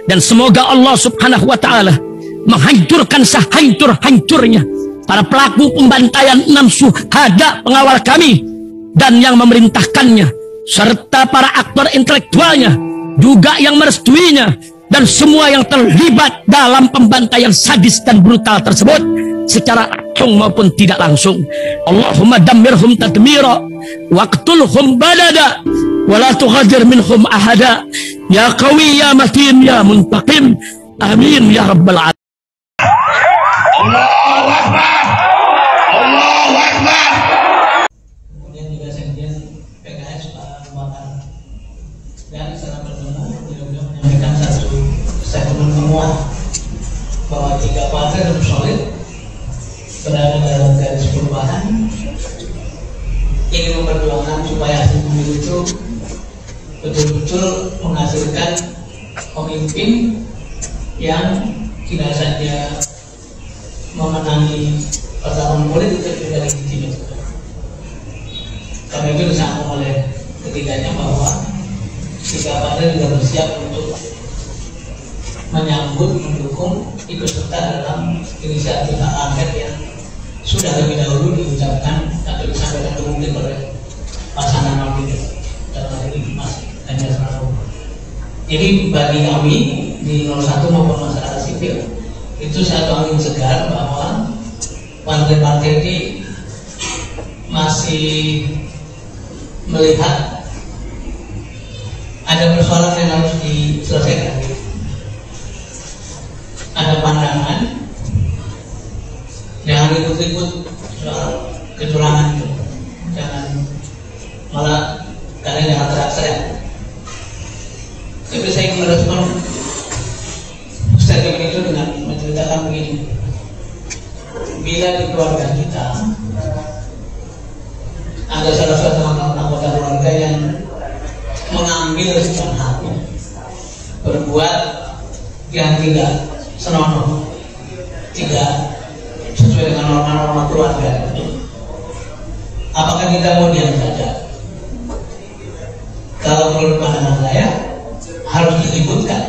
Dan semoga Allah subhanahu wa ta'ala menghancurkan sehancur-hancurnya para pelaku pembantaian 6 syuhada pengawal kami dan yang memerintahkannya, serta para aktor intelektualnya juga yang merestuinya, dan semua yang terlibat dalam pembantaian sadis dan brutal tersebut secara langsung maupun tidak langsung. Allahumma dammirhum tadmira waqtulhum badada wala tughadir minhum ahada ya qawi ya matin ya muntaqim amin ya rabbal alamin. Allahu Akbar, Allahu Akbar. Kemudian juga sekjen PKS Pak Muhammad dan secara personal beliau menyampaikan satu statement menguat bahwa 3 partai yang solid berada dalam garis perubahan, ingin memperjuangkan supaya hasil pemilu itu betul-betul menghasilkan pemimpin yang tidak saja memenangi pertarungan politik tapi juga legitim. Karena itu disambung oleh ketiganya bahwa 3 partai juga bersiap untuk menyambut, mendukung, ikut serta dalam inisiatif hak angket yang sudah lebih dahulu diucapkan atau disampaikan ke publik oleh pasangan nomor 3 dalam hal ini Mas Ganjar Pranowo. Jadi bagi kami di 01 maupun masyarakat sipil itu satu angin segar bahwa partai-partai ini masih melihat ada persoalan yang harus diselesaikan, ada pandangan jangan ikut-ikut soal kecurangan itu, jangan malah kalian jangan teriak-teriak. Tapi saya ingin merespon statement itu dengan menceritakan begini: bila di keluarga kita ada salah satu anggota keluarga yang mengambil sebuah hak, berbuat yang tidak senonoh, tidak sesuai dengan norma-norma keluarga, apakah kita mau diam saja? Kalau menurut pandangan saya harus diributkan,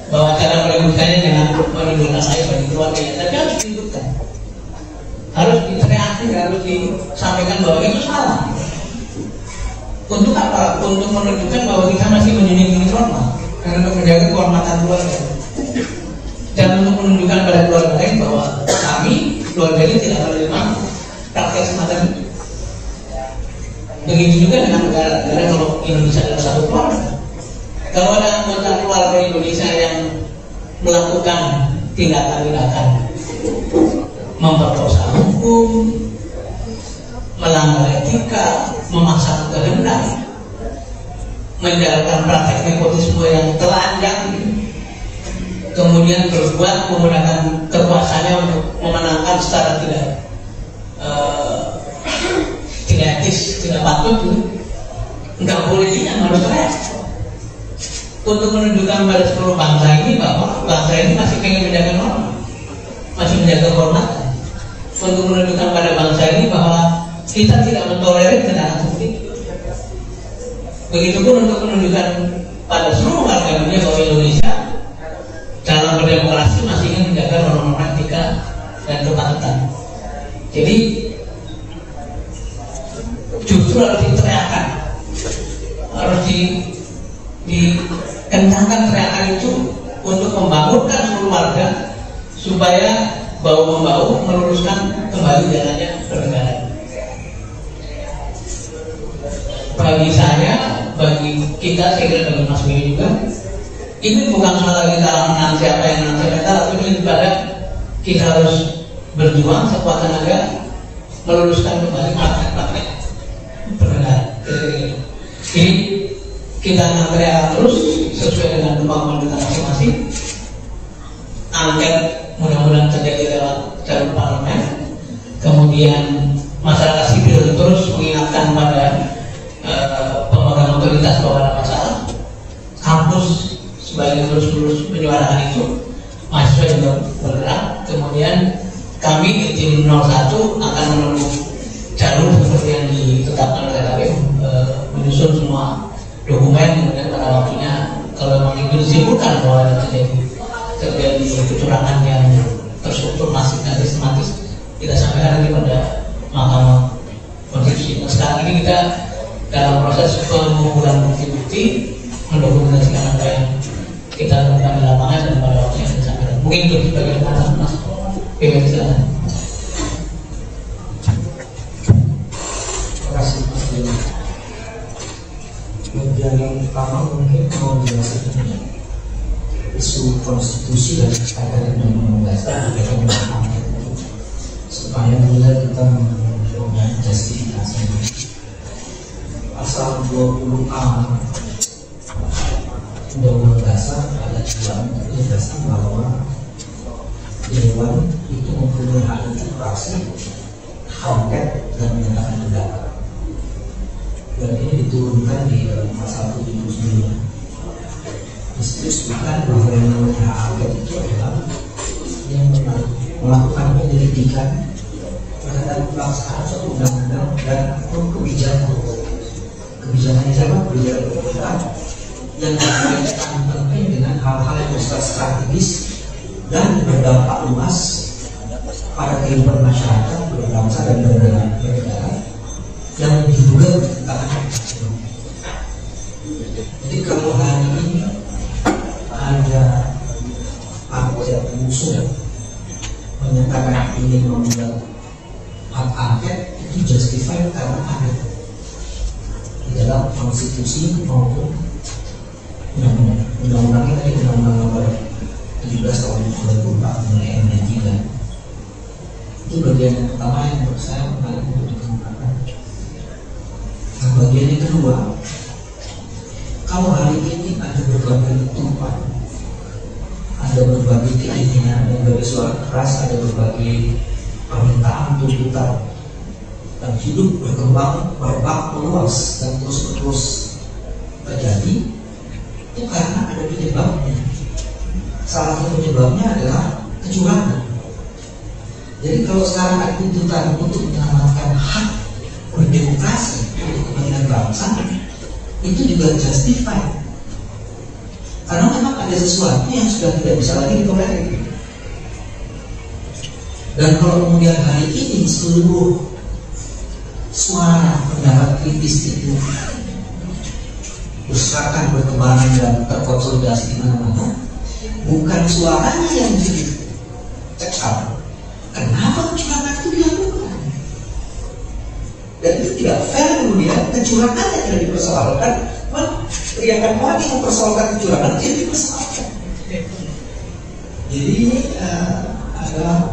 bahwa cara meributkannya dengan menimbulkan aib bagi keluarganya, tapi harus diributkan, harus diteriaki, harus disampaikan bahwa itu salah. Untuk apa? Untuk menunjukkan bahwa kita masih menjunjung norma dan untuk menjaga kehormatan keluarga, dan untuk menunjukkan pada keluarga lain bahwa kami keluarga ini tidak menerima praktek semacam itu. Begitu juga dengan negara-negara, kalau Indonesia adalah satu keluarga. Kalau ada anggota keluarga Indonesia yang melakukan tindakan-tindakan memperkosa hukum, melanggar etika, memaksakan kehendak, menjalankan praktek nepotisme yang telanjang, kemudian berbuat menggunakan kekuasaannya untuk memenangkan secara tidak etis, tidak patut, nggak boleh diam, harus teriak. Untuk menunjukkan pada seluruh bangsa ini bahwa bangsa ini masih ingin menjaga norma, masih menjaga kehormatan. Untuk menunjukkan pada bangsa ini bahwa kita tidak mentolerir tindakan seperti itu. Begitupun untuk menunjukkan pada seluruh warga dunia bahwa Indonesia dalam berdemokrasi masih ingin menjaga norma-norma etika dan kepatutan. Jadi justru harus diteriakan, harus dikencangkan teriakan itu untuk membangunkan seluruh warga supaya bahu-membahu meluruskan kembali jalannya bernegara. Bagi saya, bagi kita, saya kira bagi Mas Billy juga, ini bukan soal kita menang siapa yang menang siapa, tapi lebih pada kita harus berjuang sekuat tenaga meluruskan kembali praktek-praktek bernegara. Jadi kita akan teriak terus sesuai dengan kemampuan kita masing-masing. Angket mudah-mudahan terjadi lewat jalur parlemen. Kemudian masyarakat sipil terus mengingatkan pada pemegang otoritas bahwa ada masalah. Kampus sebagai terus menyuarakan itu, mahasiswa juga bergerak. Kemudian kami di tim 01 akan menempuh jalur seperti yang ditetapkan oleh KPU, menyusun semua dokumen, kemudian pada waktunya kalau memang itu disimpulkan bahwa terjadi kecurangan yang terstruktur masif dan sistematis, kita sampai hari ini pada Mahkamah Konstitusi. Nah, sekarang ini kita dalam proses pengumpulan bukti-bukti, mendokumentasikan apa yang kita lakukan di lapangan dan pada waktu yang disampaikan. Mungkin itu sebagai penjelasan Mas. Oke, silakan. Terima kasih Mas Dewi. Bagian yang pertama mungkin mau menjelaskan isu konstitusi dan kaitan dengan dasar supaya mulai kita mempunyai justifikasi. Pasal 20A Undang-Undang Dasar ada 2 menjelaskan bahwa Dewan itu mempunyai hak interpelasi, angket, dan menyatakan pendapat. Dan ini diturunkan di pasal 79. Disebutkan bahwa yang namanya hak angket itu adalah yang melakukan penyelidikan terhadap pelaksanaan suatu undang-undang dan kebijakan. Kebijakannya siapa? Kebijakan pemerintah yang berkaitan penting dengan hal-hal yang bersifat strategis dan berdampak luas pada kehidupan masyarakat, berbangsa dan bernegara yang diduga bertentangan. Jadi kalau hari ini ada partai pengusung menyatakan ingin membuat hak angket, itu justified karena ada di dalam konstitusi maupun undang-undangnya tadi, undang-undang nomor 17 tahun 2004 mengenai MD3. Itu bagian yang pertama yang menurut saya menarik untuk dikemukakan. Nah, bagian yang kedua, kalau hari ini ada berbagai tumpahan, ada berbagai keinginan, ada berbagai suara keras, ada berbagai permintaan, tuntutan, dan hidup berkembang, berbak, meluas, dan terus-menerus terjadi, itu karena ada penyebabnya. Salah satu penyebabnya adalah kecurangan. Jadi kalau sekarang ada tuntutan untuk menyelamatkan hak berdemokrasi untuk kepentingan bangsa, itu juga justified. Karena memang ada sesuatu yang sudah tidak bisa lagi ditolerir. Dan kalau kemudian hari ini seluruh suara pendapat kritis itu berserakan, berkembang dan terkonsolidasi di mana-mana, bukan suaranya yang dicekal. Kenapa kecurangan itu dilakukan? Dan itu tidak fair kemudian kecurangannya tidak dipersoalkan, teriakan orang yang mempersoalkan kecurangan itu dipersoalkan. Jadi ini ada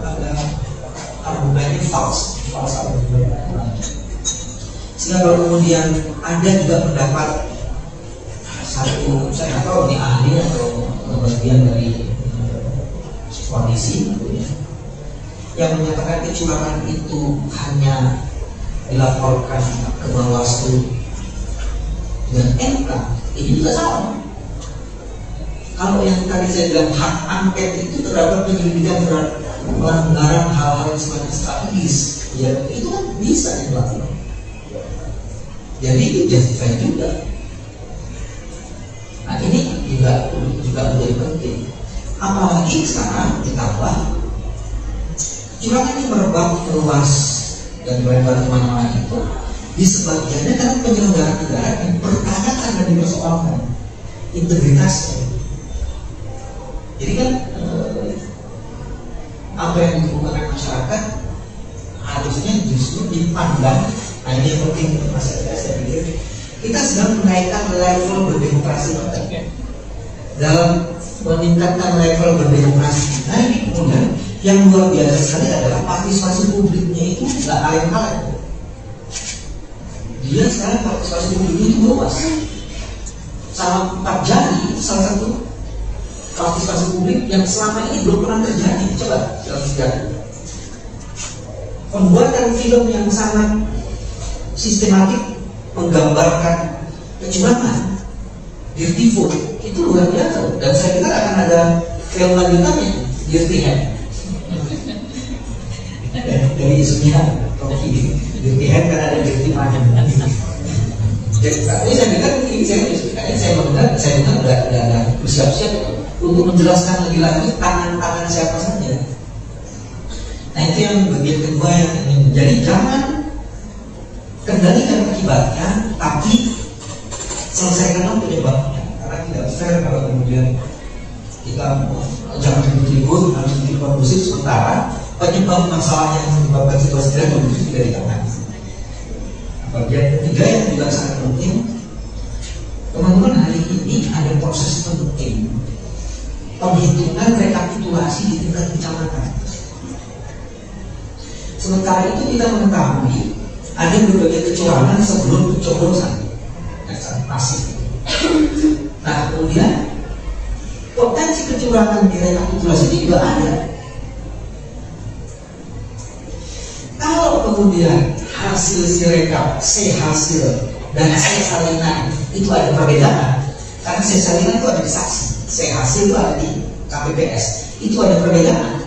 argumennya false argumen. Sehingga kalau kemudian ada juga pendapat satu, saya nggak tahu ini ahli atau bagian dari koalisi yang menyatakan kecurangan itu hanya dilaporkan ke Bawaslu dan MK, ini juga salah. Kalau yang tadi saya bilang hak angket itu terhadap penyelidikan terhadap pelanggaran hal-hal yang sifatnya strategis, ya itu kan bisa dilakukan. Jadi itu justify juga. Nah ini juga menjadi penting. Apalagi sekarang ditambah curangan ini merebak luas dan melebar kemana-mana itu di sebagiannya karena penyelenggara negara yang bertanyakan dan dipersoalkan integritasnya. Jadi kan apa yang dikemukakan masyarakat harusnya justru dipandang. Nah ini yang penting untuk masyarakat, saya pikir kita sedang menaikkan level berdemokrasi kita. Dalam meningkatkan level berdemokrasi, nah ini kemudian yang luar biasa sekali adalah partisipasi publiknya itu nggak kaleng-kaleng. Dia sekarang partisipasi publiknya itu luas. Sama 4 jari, salah satu partisipasi publik yang selama ini belum pernah terjadi. Coba dalam sejarah. Pembuatan film yang sangat sistematik menggambarkan kecurangan, Dirty Vote itu luar biasa. Dan saya kira akan ada film lanjutannya, Dirty Hand. Dari isunya Dirty Hand kan ada Dirty Money. Jadi saya dengar ini saya mendengar udah bersiap-siap untuk menjelaskan lagi tangan-tangan siapa saja. Nah itu yang bagian kedua yang ingin menjadi, jangan kendalikan akibatnya, tapi selesaikanlah penyebabnya. Karena tidak fair kalau kemudian kita jangan ribut-ribut, harus bikin kondusif, sementara penyebab masalah yang menyebabkan situasi tidak kondusif tidak ditangani. Bagian ketiga yang juga sangat penting, teman-teman, hari ini ada proses penting penghitungan rekapitulasi di tingkat kecamatan. Sementara itu kita mengetahui ada berbagai kecurangan sebelum pencoblosan masif. Nah kemudian potensi kecurangan di rekapitulasi itu juga ada. Kalau kemudian hasil sirekap, hasil dan salinan itu ada perbedaan, karena salinan itu ada di saksi, hasil itu ada di KPPS, itu ada perbedaan,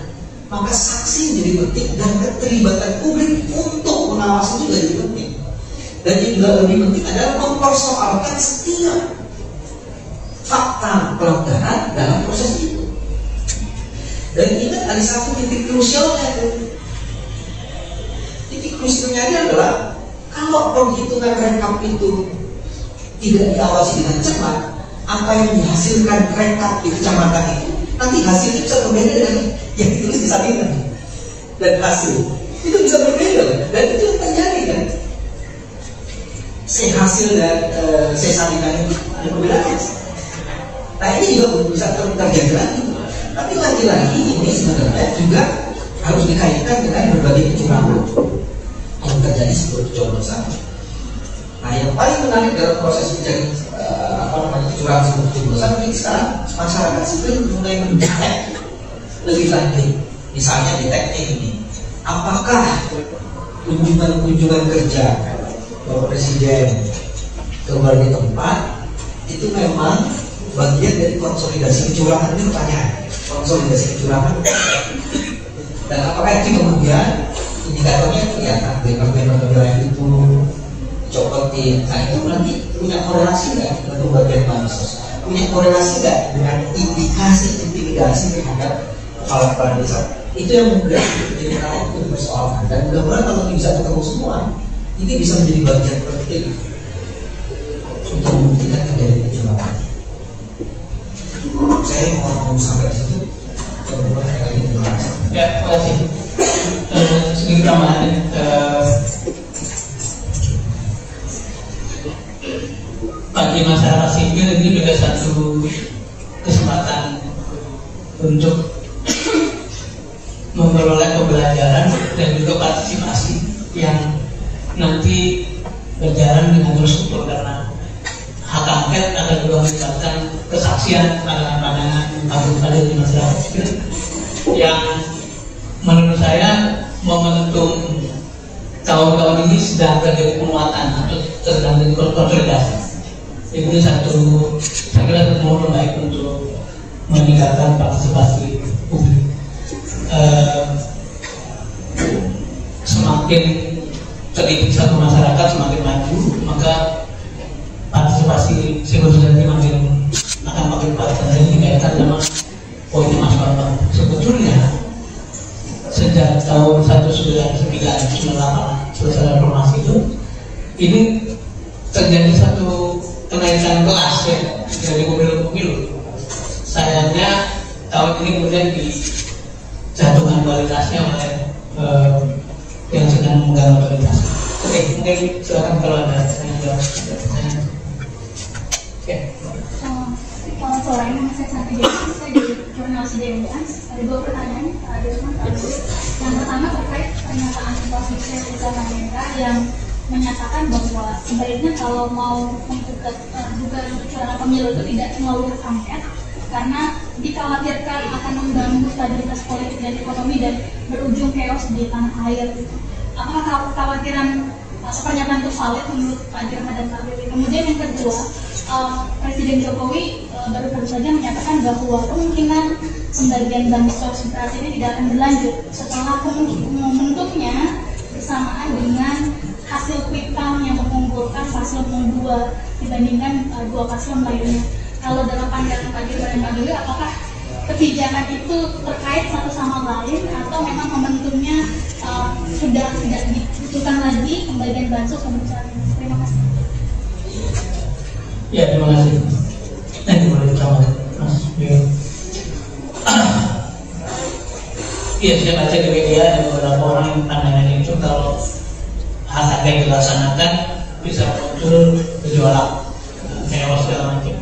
maka saksi menjadi penting dan keterlibatan publik untuk mengawasi juga jadi penting. Dan yang juga lebih penting adalah mempersoalkan setiap fakta pelanggaran dalam proses itu. Dan ingat ada satu titik krusialnya itu. Titik krusialnya ini adalah kalau penghitungan rekap itu tidak diawasi dengan cermat, apa yang dihasilkan rekap di kecamatan itu nanti hasilnya bisa berbeda dengan yang ditulis di salinan dan hasil itu bisa berbeda, dan itu yang terjadi kan. Hasil dan salinan itu ada perbedaan. Nah ini juga bisa terjadi lagi. Tapi lagi-lagi ini sebenarnya juga harus dikaitkan dengan berbagai kecurangan yang terjadi sebelum pencoblosan. Nah yang paling menarik dalam proses mencari kecurangan sebelum pencoblosan ini sekarang masyarakat sipil mulai mendetek lebih lanjut. Misalnya di teknik ini, apakah kunjungan kerja Bapak Presiden ke berbagai tempat itu memang bagian dari konsolidasi kecurangan? Ini pertanyaan. Konsolidasi kecurangan, dan apakah itu kemudian indikatornya kelihatan dari wilayah itu copotin? Nah itu nanti punya korelasi nggak dengan pembagian bansos? Punya korelasi nggak dengan indikasi intimidasi terhadap kepala desa? Itu yang mudah jadi menarik untuk dipersoalkan, dan mudah-mudahan kalau bisa ketemu semua, ini bisa menjadi bagian penting untuk membuktikan terjadi kecurangan. Saya mau sampai di situ. Ya, terima kasih. Sedikit tambahan. Bagi masyarakat sipil ini juga satu kesempatan untuk memperoleh pembelajaran dan juga partisipasi yang nanti berjalan dengan terstruktur, karena hak angket akan juga melibatkan kesaksian pandangan-pandangan ada di masyarakat sipil yang menurut saya momentum tahun-tahun ini sedang terjadi penguatan atau sedang terjadi konsolidasi. Ini satu, saya kira satu momen baik untuk meningkatkan partisipasi publik. Semakin terdidik satu masyarakat semakin maju, maka partisipasi civil society akan makin kuat. Dan ini dikaitkan sama poin Mas Bambang. Sebetulnya sejak tahun 1998 selesai reformasi itu, ini terjadi satu kenaikan kelas ya dari pemilu. Sayangnya tahun ini kemudian dijatuhkan kualitasnya oleh yang sedang mengganggu kualitas. Oke, mungkin silakan kalau ada yang jawab. Oke. Selamat sore, nama saya Santi Dewi, saya di Jurnal CDMDAN. Ada dua pertanyaan, ada yang pertama terkait pernyataan situasi Rizal Hendra yang menyatakan bahwa sebaiknya kalau mau menggugat dugaan kecurangan pemilu itu tidak melalui angket, karena dikhawatirkan akan mengganggu stabilitas politik dan ekonomi dan berujung chaos di tanah air. Apakah kekhawatiran pernyataan itu valid menurut Pak Dirma dan Pak Dewi? Kemudian yang kedua, Presiden Jokowi baru saja menyatakan bahwa kemungkinan pembagian bansos beras ini tidak akan berlanjut setelah membentuknya bersamaan dengan hasil quick count yang mengunggulkan paslon 02 dibandingkan dua paslon lainnya. Kalau dalam pandangan Pak Dirman dan Pak Dwi, apakah kebijakan itu terkait satu sama lain atau memang momentumnya sudah tidak dibutuhkan lagi pembagian bansos untuk saat ini? Terima kasih. Ya, terima kasih. Boleh dijawab, Mas. Iya, saya baca di media ada beberapa orang yang pandangan itu kalau hal yang dilaksanakan bisa muncul gejolak, chaos segala macam.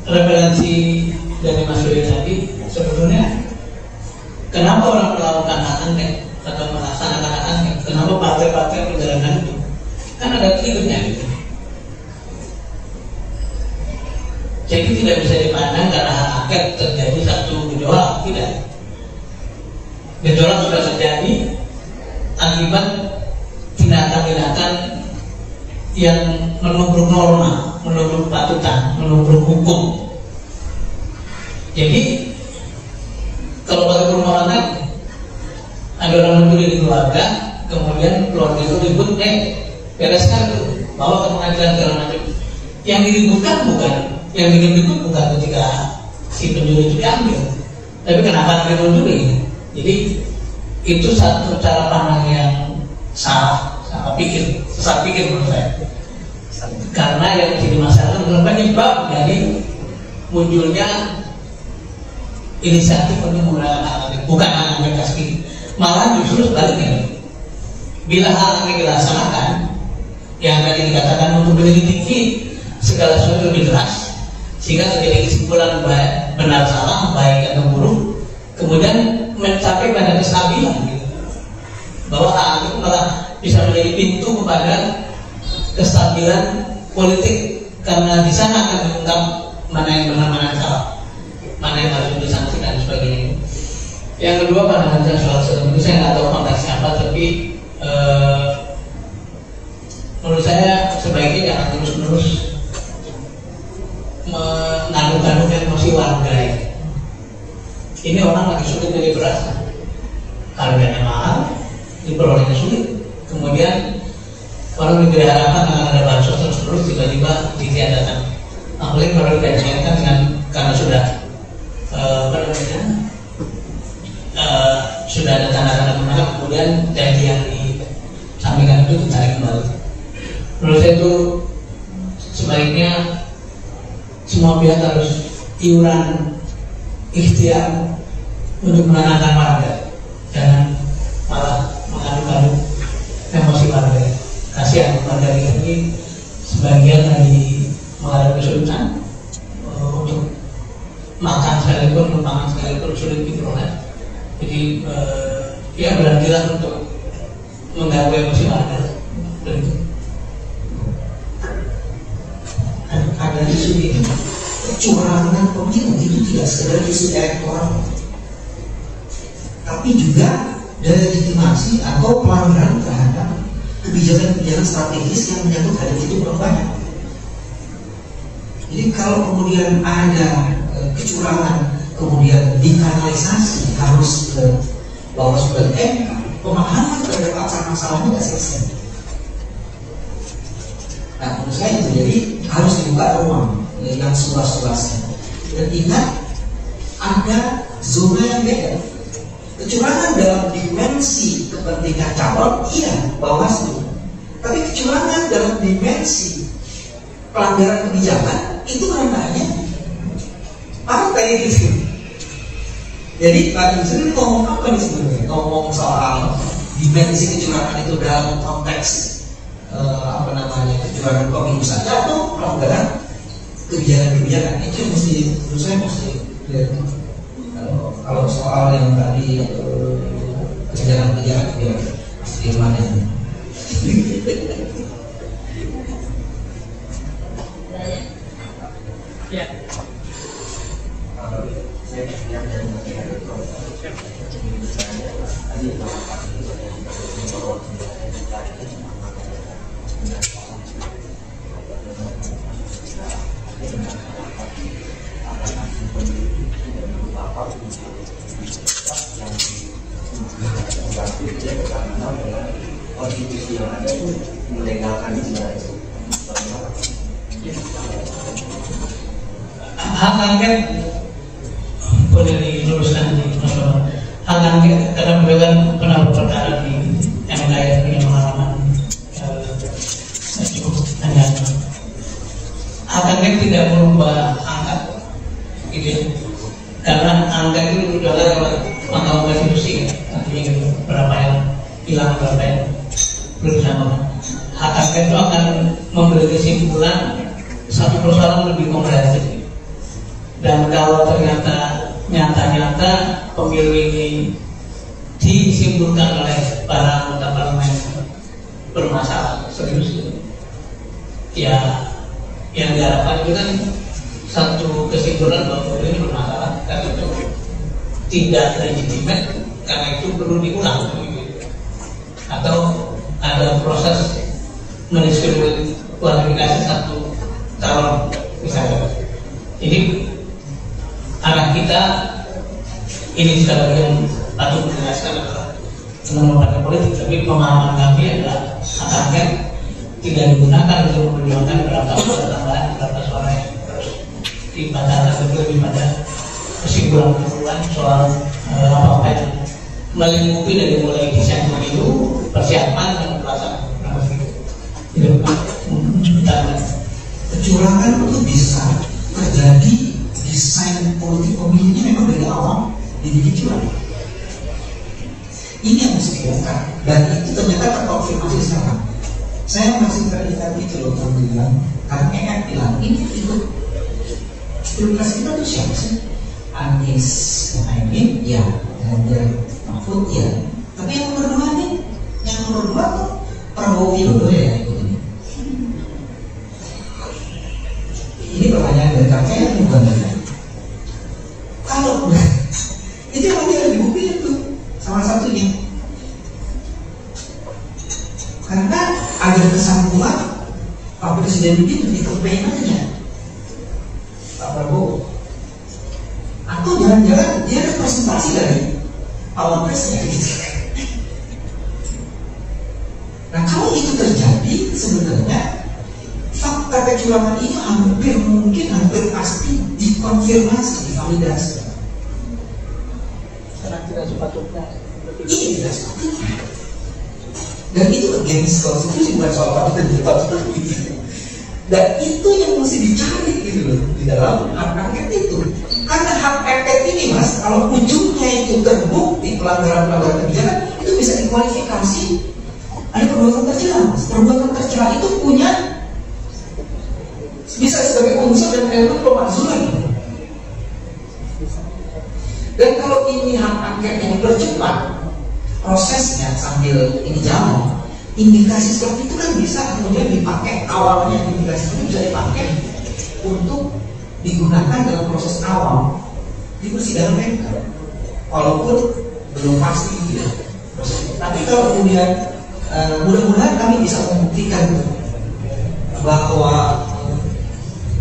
Referensi dari Mas Yuri tadi, sebetulnya kenapa orang melakukan hak angket atau melaksanakan hak angket? Kenapa partai-partai menjalankan itu? Kan ada triggernya gitu. Jadi tidak bisa dipandang karena hak angket terjadi satu gejolak, tidak. Gejolak sudah terjadi akibat tindakan-tindakan yang menubruk norma, menubruk patutan, menubruk hukum. Jadi kalau pada perumahan ada orang mencuri di keluarga, kemudian keluarga itu ribut, bereskan tuh, bawa ke pengadilan segala macam. Yang diributkan yang bikin ribut bukan ketika si pencuri itu diambil, tapi kenapa dia mencuri? Jadi itu satu cara pandang yang salah pikir, sesat pikir menurut saya. Karena yang jadi masalah adalah penyebab dari munculnya inisiatif untuk menggunakan hak angket, bukan hak angket kasih. Malah justru sebaliknya, bila hak angket dilaksanakan, yang tadi dikatakan untuk menyelidiki segala sesuatu lebih jelas, sehingga terjadi kesimpulan benar salah, baik atau buruk, kemudian mencapai pada kestabilan, gitu. Bahwa hak angket malah bisa menjadi pintu kepada kestabilan politik, karena di sana akan mengungkap mana yang benar, mana yang salah, mana yang harus disanksi dan sebagainya. Yang kedua, pandangan saya soal sistem ini, saya nggak tahu konteksnya apa, tapi menurut saya sebaiknya jangan terus-menerus mengaduk-aduk emosi warga ya. Ini orang lagi sulit dari beras, harganya mahal, diperolehnya sulit, kemudian orang diberi harapan akan ada bansos terus tiba-tiba ditiadakan. Apalagi kalau dikaitkan dengan karena sudah sudah ada tanda-tanda menangkap, kemudian janji yang disampaikan itu ditarik kembali. Menurut saya itu sebaiknya semua pihak harus iuran ikhtiar untuk menenangkan warga, jangan malah mengaduk-aduk emosi warga. Kasihan warga ini sebagian lagi menghadapi kesulitan untuk makan sekalipun, pangan sekalipun sulit diperoleh. Jadi ya berhentilah untuk mengganggu emosi warga. Ada isu ini, kecurangan pemilu itu tidak sekedar isu elektoral, tapi juga delegitimasi atau pelanggaran terhadap kebijakan-kebijakan strategis yang menyangkut hal itu kurang banyak. Jadi kalau kemudian ada kecurangan, kemudian dikanalisasi harus ke bawah sudah pemahaman terhadap akar masalahnya tidak selesai. Nah, menurut saya itu jadi harus dibuka ruang yang seluas-luasnya. Dan ingat, ada zona yang beda. Kecurangan dalam dimensi kepentingan calon, iya, Bawaslu. Tapi kecurangan dalam dimensi pelanggaran kebijakan, itu ranahnya partai gitu. Jadi Pak Yusril ngomong apa nih sebenarnya? Ngomong soal dimensi kecurangan itu dalam konteks kecurangan pemilu saja atau pelanggaran kebijakan-kebijakan, itu mesti, menurut saya mesti lihat. Kalau soal yang tadi kebijakan-kebijakan ya pasti gimana ini. Ya. tidak bertentangan dengan konstitusi yang ada itu melegalkan istilah itu. Hak angket boleh diluruskan di hak angket karena beliau kan pernah berperkara di MK yang punya pengalaman cukup panjang. Hak angket tidak merubah angka, gitu ya. Karena angka itu adalah lewat Mahkamah Konstitusi, artinya berapa yang hilang, berapa yang bersama. Hak angket itu akan memberi kesimpulan satu persoalan lebih komprehensif. Dan kalau ternyata nyata-nyata pemilu ini disimpulkan oleh para anggota parlemen bermasalah serius, ya yang diharapkan itu kan satu kesimpulan bahwa pemilu ini bermasalah karena itu tidak legitimate, karena itu perlu diulang, atau ada proses mendiskualifikasi satu calon misalnya. Jadi arah kita ini sekali yang patut menjelaskan adalah teman-teman partai politik, tapi pemahaman kami adalah hak angket tidak digunakan untuk memperjuangkan berapa suara tambahan, berapa suara yang harus dibatalkan, tapi lebih pada kesimpulan soal apa-apa yang melingkupi dari mulai desain pemilu, persiapan dan pelaksanaan. Kecurangan itu bisa terjadi, desain politik pemilunya memang dari awal dibikin curang. Ini yang mesti dibongkar, dan itu ternyata terkonfirmasi sekarang. Saya masih teringat itu loh, Bang bilang, karena EF bilang ini itu pilpres kita tuh siapa sih? Anies Mohaimin, ya, Ganjar Mahfud, ya. Tapi yang nomor 2 nih, yang nomor 2 tuh Prabowo Widodo ya. Ini pertanyaan dari kakek bukan dari kalau itu yang harus dibuktikan itu salah satunya, karena ada kesambungan Pak Presiden itu di kampanyenya Pak Prabowo, atau jangan-jangan dia representasi dari Wapresnya gitu. Nah kalau itu terjadi, sebenarnya fakta kecurangan ini hampir pasti dikonfirmasi, divalidasi. Karena tidak sepatutnya. Ini tidak sepatutnya. Dan itu against konstitusi, bukan soal patut dan tidak patut itu. Dan itu yang mesti dicari gitu loh di dalam hak angket itu. Karena hak angket ini mas, kalau ujungnya itu terbukti pelanggaran-pelanggaran kebijakan, itu bisa dikualifikasi ada perbuatan tercela mas. Perbuatan tercela itu punya bisa sebagai unsur dan elemen pemakzulan. Dan kalau ini hak angketnya dipercepat prosesnya sambil ini jalan, indikasi seperti itu kan bisa kemudian dipakai, awalnya indikasi itu bisa dipakai untuk digunakan dalam proses awal di persidangan mereka, walaupun belum pasti gitu ya. Tapi kalau kemudian mudah-mudahan kami bisa membuktikan bahwa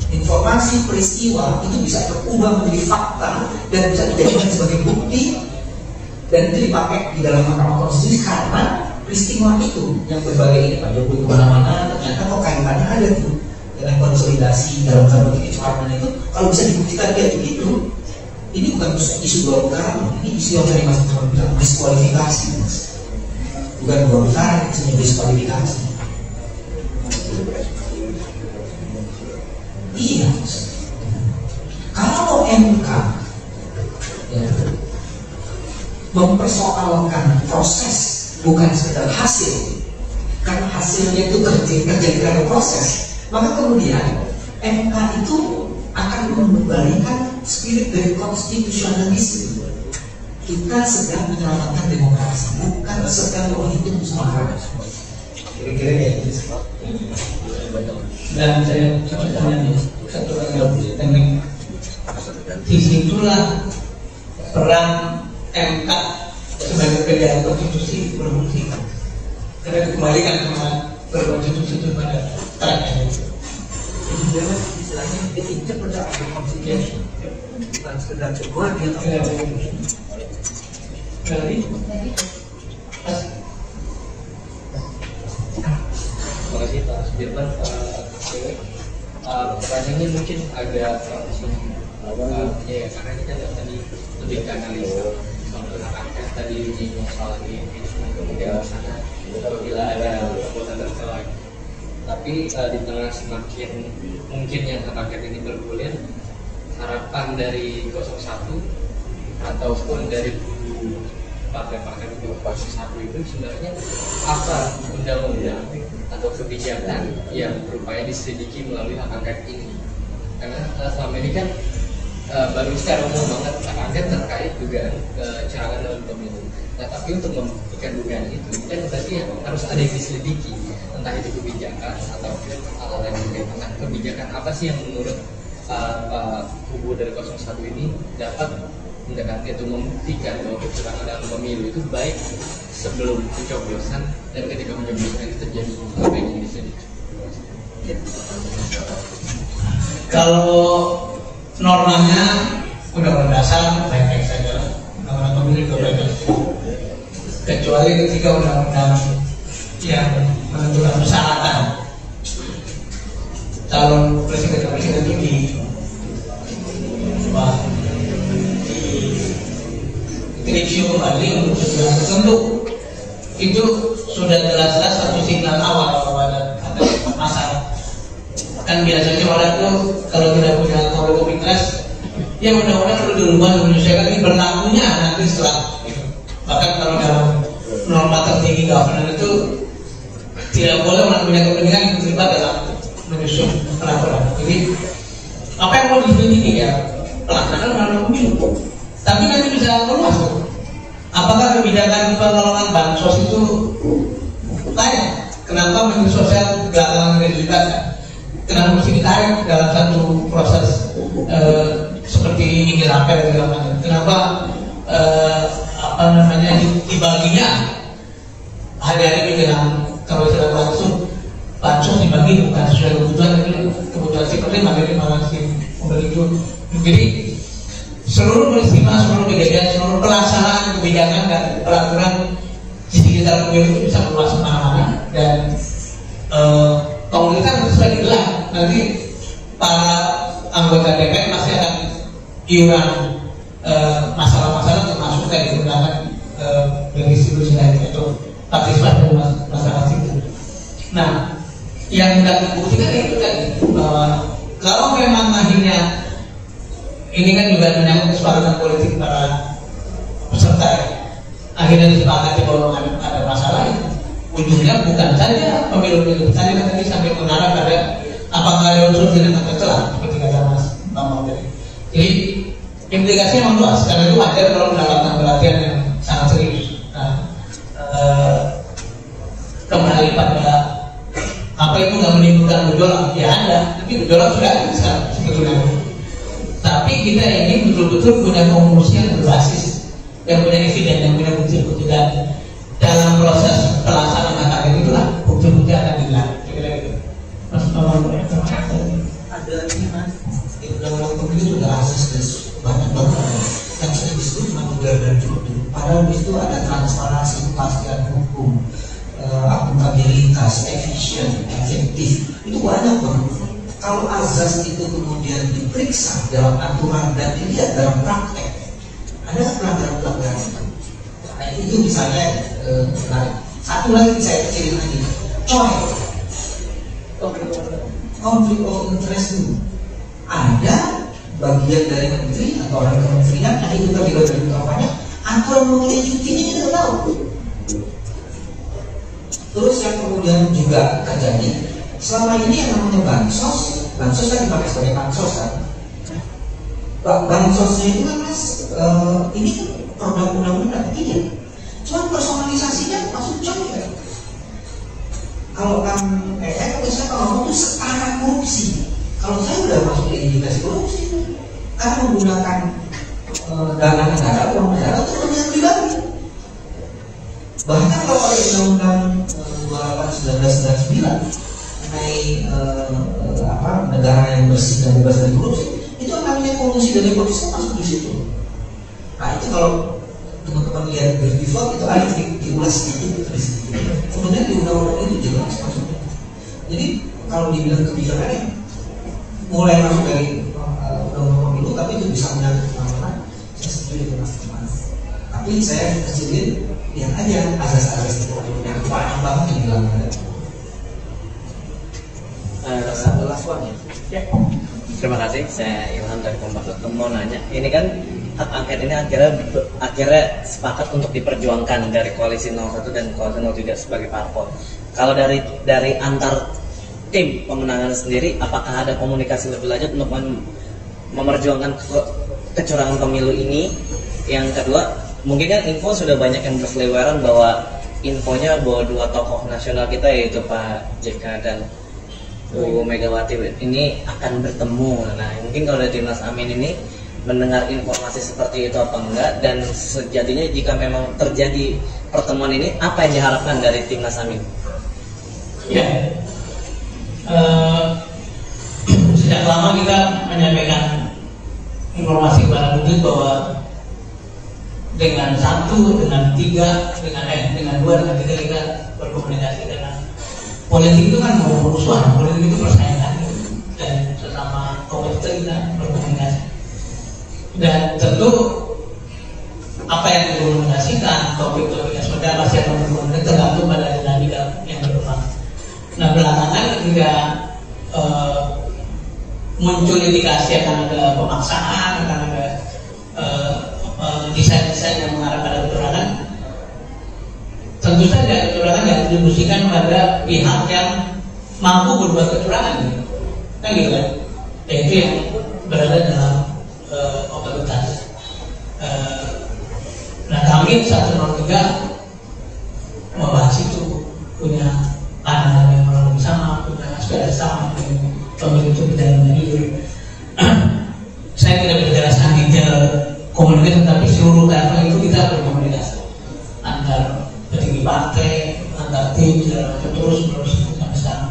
informasi peristiwa itu bisa berubah menjadi fakta dan bisa dijadikan sebagai bukti dan itu dipakai di dalam Mahkamah Konstitusi, karena peristiwa itu yang berbagai ini Pak Jokowi kemana-mana ternyata kok kaitannya ada tuh dengan konsolidasi dalam politik kecurangan itu. Kalau bisa dibuktikan kayak begitu, ini bukan isu dua putaran, ini isu yang tadi Mas bilang diskualifikasi mas. Bukan dua putaran, isunya diskualifikasi. Iya, kalau MK ya, mempersoalkan proses bukan sekedar hasil, karena hasilnya itu terjadi karena proses, maka kemudian MK itu akan mengembalikan spirit dari konstitusionalisme. Kita sedang menyelamatkan demokrasi, bukan sedang menghitung suara. Kira-kira ya itu. Dan saya contohnya satu lagi teknik, disitulah peran MK sebagai penjaga konstitusi berfungsi, karena dikembalikan berkonstitusi itu pada terakhir. Istilahnya diinjak pada konstitusi, bukan sekedar sebuah dia. Jadi pas Dirman, pertanyaannya mungkin agak ya karena kita tadi lebih ke analisa soal hak angket tadi soal di impeachment kemudian sana apabila ada perbuatan tercela. Tapi di tengah semakin mungkinnya hak angket ini bergulir, harapan dari 01 ataupun dari partai-partai pendukung 01 itu sebenarnya apa undang-undang atau kebijakan yang berupaya diselidiki melalui hak angket ini? Karena selama ini kan baru secara umum banget hak angket terkait dugaan kecurangan dalam pemilu. Nah, tapi untuk membuktikan dugaan itu kan berarti harus ada yang diselidiki, entah itu kebijakan atau hal lain terkait. Nah, kebijakan apa sih yang menurut kubu dari 01 ini dapat mendekati atau membuktikan bahwa kecurangan dalam pemilu itu baik sebelum pencoblosan dan ketika pencoblosan itu terjadi, apa yang diselidiki? Kalau normanya undang-undang dasar baik-baik saja, undang-undang pemilu juga baik-baik, kecuali ketika undang-undang yang menentukan persyaratan calon presiden itu direview kembali untuk tujuan tertentu, itu sudah jelas-jelas satu signal awal bahwa ada masalah. Kan biasanya orang tuh kalau tidak punya conflict of interest, ya mudah-mudahan perlu dirubah menyesuaikan ini berlakunya nanti setelah itu. Bahkan kalau dalam norma tertinggi governance itu tidak boleh orang punya kepentingan yang terlibat dalam menyusun peraturan. Jadi apa yang mau diselidiki ya pelaksanaan undang-undang pemilu. Tapi nanti bisa meluas tuh. Apakah kebijakan pengelolaan bansos itu layak? Kenapa menteri sosial belakangan tidak dilibatkan? Kenapa mesti ditarik dalam satu proses seperti ini rapel segala macam? Kenapa dibaginya hari-hari menjelang kalau tidak langsung bansos dibagi bukan sesuai kebutuhan, tapi kebutuhan si penerima dari malah si pemberi itu. Jadi seluruh peristiwa, seluruh kejadian, seluruh pelaksanaan kebijakan dan peraturan di sekitar pemilu itu bisa meluas kemana-mana dan pemerintah sesuai digelar. Nanti para anggota DPR pasti akan iuran masalah-masalah termasuk tadi menggunakan redistribusi tadi atau partisipasi dari masalah itu. Nah, yang tidak dibuktikan itu tadi bahwa kalau memang akhirnya ini kan juga menyangkut kesepakatan politik para peserta ya. Akhirnya disepakati bahwa ada masalah itu. Ujungnya bukan saja pemilu-pemilu saja tadi sampai mengarah pada apakah ada unsur tidak tercela seperti kata Mas Bambang tadi. Jadi implikasinya memang luas karena itu wajar kalau mendapatkan pelatihan yang sangat serius. Nah, kembali pada apa itu nggak menimbulkan gejolak? Ya ada, tapi gejolak sudah ada sekarang sebetulnya. Tapi kita ini betul-betul punya konklusi yang berbasis, yang punya evidence, yang punya bukti-bukti dan dalam proses pelaksanaan hak angket itulah bukti-bukti akan dilihat. Kira-kira Mas Bambang ada ini Mas, di undang-undang pemilu sudah asas banyak banget yang sudah disebut cuma negara dan judul. Padahal di situ ada transparansi, kepastian hukum, akuntabilitas, efektif, itu banyak banget. Kalau azas itu kemudian diperiksa dalam aturan dan dilihat dalam praktek, ada pelanggaran-pelanggaran itu. Nah, itu misalnya satu lagi saya kecilin lagi, konflik of interest itu ada bagian dari menteri atau orang kementerian yang itu terlibat dari kampanye aturan mengenai cutinya kita tahu. Terus yang kemudian juga terjadi selama ini yang namanya bansos kan dipakai sebagai bansos kan. Bansosnya itu kan Mas, ini kan produk undang-undang iya. Cuma personalisasinya maksud contoh ya. Kalau kan biasanya kalau ngomong itu setara korupsi. Kalau saya udah masuk di indikasi korupsi karena menggunakan dana negara, uang negara untuk kepentingan pribadi. Bahkan kalau ada undang-undang 28/1999 mengenai negara yang bersih dan bebas dari korupsi, itu namanya kolusi dari korupsi masuk di situ. Nah itu kalau teman-teman lihat di default itu ada diulas sedikit. Kemudian di undang-undang itu jelas maksudnya. Jadi kalau dibilang kebijakannya mulai masuk dari undang-undang pemilu, tapi itu bisa menyangkut kemana-mana, saya setuju dengan Mas. Tapi saya kecilin lihat aja asas-asas itu yang banyak banget yang dilanggar. Terima kasih, saya Ilham dari Kompas.com. Mau nanya, ini kan hak angket ini akhirnya sepakat untuk diperjuangkan dari koalisi 01 dan koalisi 03 sebagai parpol. Kalau dari antar tim pemenangan sendiri, apakah ada komunikasi lebih lanjut untuk memperjuangkan kecurangan pemilu ini? Yang kedua, mungkin kan info sudah banyak yang berseliweran bahwa infonya bahwa dua tokoh nasional kita yaitu Pak JK dan Bu Megawati ini akan bertemu. Nah, mungkin kalau dari Timnas Amin ini mendengar informasi seperti itu apa enggak, dan sejatinya jika memang terjadi pertemuan ini, apa yang diharapkan dari Timnas Amin? Ya, sejak lama kita menyampaikan informasi kepada publik bahwa dengan 1, dengan 3, dengan 2, dengan 3 kita berkomunikasi. Karena politik itu kan mau musuhan, politik itu persaingan, dan sesama kompetitor kita berkomunikasi. Dan tentu apa yang dikomunikasikan, topik-topiknya sudah pasti akan berkomunikasi tergantung pada dinamika yang berkembang. Nah, belakangan ketika muncul indikasi akan ada pemaksaan, akan ada desain-desain yang mengarah pada kecurangan, tentu saja kecurangan yang didistribusikan pada pihak yang mampu berbuat kecurangan, kan gitu kan? Yaitu yang berada dalam otoritas. Nah, kami 103 membahas itu, punya pandangan yang lebih sama, punya aspirasi sama, pemilu itu berjalan jujur. Saya tidak berjelaskan detail komunikasi, tetapi seluruh level itu kita berkomunikasi antar petinggi partai, antar tim, segala macam, terus sampai sekarang.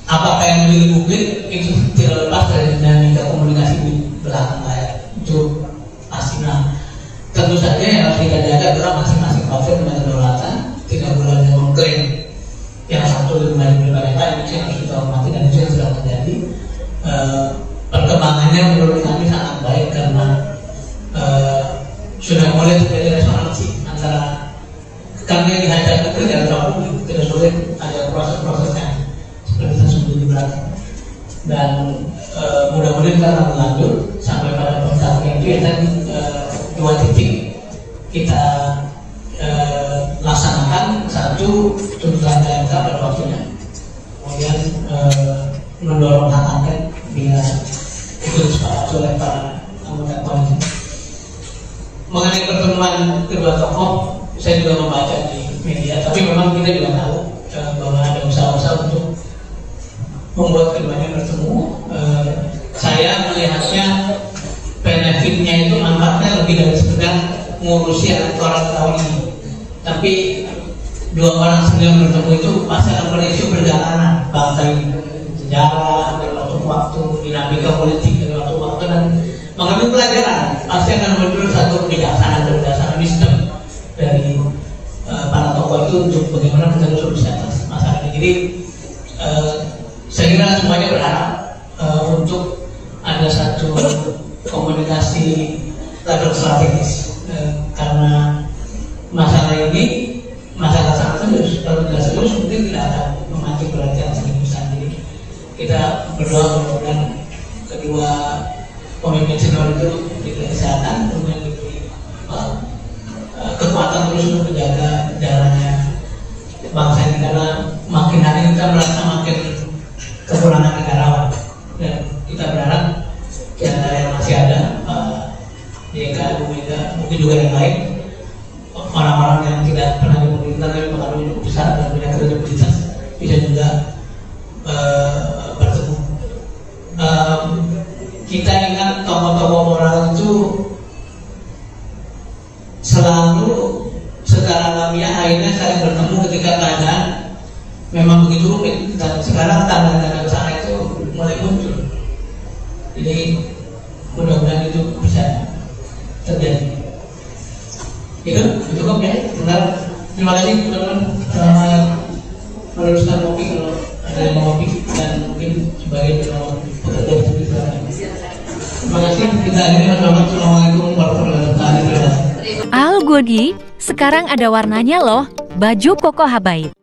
Apakah yang menjadi publik itu tidak lepas dari dinamika komunikasi di belakang layar, itu pasti. Nah, tentu saja yang harus kita jaga adalah masing-masing partai punya kedaulatan, tidak boleh ada mengklaim yang satu lebih baik daripada yang lain. Itu yang harus kita hormati, dan itu yang sudah terjadi. Perkembangannya menurut kami sangat baik karena sudah mulai terjadi resonansi antara kami yang dihadapkan itu tidak terlalu publik, tidak sulit, ada proses-proses yang seperti saya sebut di belakang. Dan mudah-mudahan kita akan lanjut sampai pada puncaknya itu ya tadi 2 titik kita laksanakan. 1, tuntutan KMK pada waktunya, kemudian mendorong hak angket bila itu disepakati oleh para anggota koalisi. Mengenai pertemuan kedua tokoh, saya juga membaca di media, tapi memang kita juga tahu bahwa ada usaha-usaha untuk membuat keduanya bertemu. Saya melihatnya benefitnya itu manfaatnya lebih dari sekedar ngurusi elektoral tahun ini, tapi 2 orang sebelum bertemu itu pasti akan berisu perjalanan bangsa ini, sejarah dari waktu-waktu, dinamika politik dari waktu-waktu, dan mengambil pelajaran. Pasti akan muncul satu kebijaksanaan wisdom dari para tokoh itu untuk bagaimana kita solusi atas masalah ini. Jadi saya kira semuanya berharap untuk ada satu komunikasi level strategis, karena masalah ini masalah sangat serius. Kalau tidak serius mungkin tidak akan memancing perhatian sedikit besar. Jadi kita berdoa mudah-mudahan kedua pemimpin senior itu diberi kesehatan, kemudian diberi kekuatan terus untuk menjaga jalannya bangsa ini, karena makin hari kita merasa makin kekurangan negarawan, dan kita berharap di antara yang masih ada JK, Bu Mega, mungkin juga yang lain, orang-orang yang tidak pernah di pemerintah tapi pengaruhnya cukup besar dan punya kredibilitas, bisa juga bertemu. Kita ingat tokoh-tokoh moral itu selalu secara alamiah akhirnya saling bertemu ketika keadaan memang begitu rumit, dan sekarang tanda-tanda kesana itu mulai muncul. Jadi mudah-mudahan itu bisa terjadi. Itu cukup ya. Benar Terima kasih teman-teman. Selamat meneruskan kopi kalau ada yang mau kopi dan mungkin sebagai pekerja publik. Terima kasih. Kita akhiri. Assalamualaikum warahmatullahi wabarakatuh. Al Godi, sekarang ada warnanya loh, baju koko Habaib.